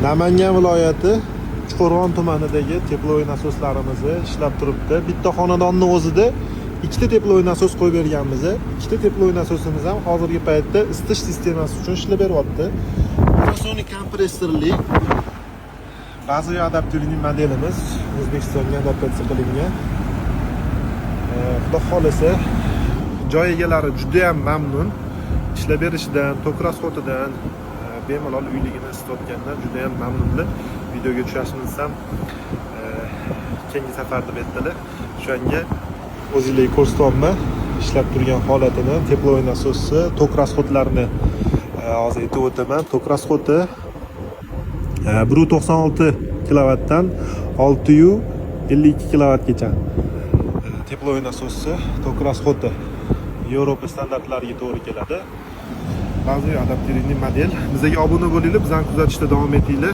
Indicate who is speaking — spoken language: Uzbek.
Speaker 1: Namangan viloyati Chuqurg'on tumanidagi teplovoy nasoslarimizni ishlab turibdi. Bitta xonadonning o'zida ikkita teplovoy nasos qo'yib berganmiz. Ikkita teplovoy nasosimiz ham hozirgi paytda isitish sistemasi uchun ishlab beryapti. Ultrasonik kompressorli bazaviy adapterli modelimiz O'zbekistonga adaptatsiya qilingan. Xudo xolasa joy egalari juda ham mamnun. Ishlab berishidan, tok rasxotidan, bemalol uyligini isitayotgandan juda ham mamnunlar. Videoga tushashimiz ham keyingi safar deb aytdilar. O'shanga o'zingizga ko'rsatyapman ishlab turgan holatini, teplovoy nasosi, tok rasxotlarini hozir aytib o'taman. Tok rasxoti 196 kilovatdan 652 kilovatgacha. Teplovoy nasosi, tok rasxoti Yevropa standartlariga to'g'ri keladi. Bazaviy adapterli model. Bizga obuna bo'linglar, bizani kuzatishda davom etinglar.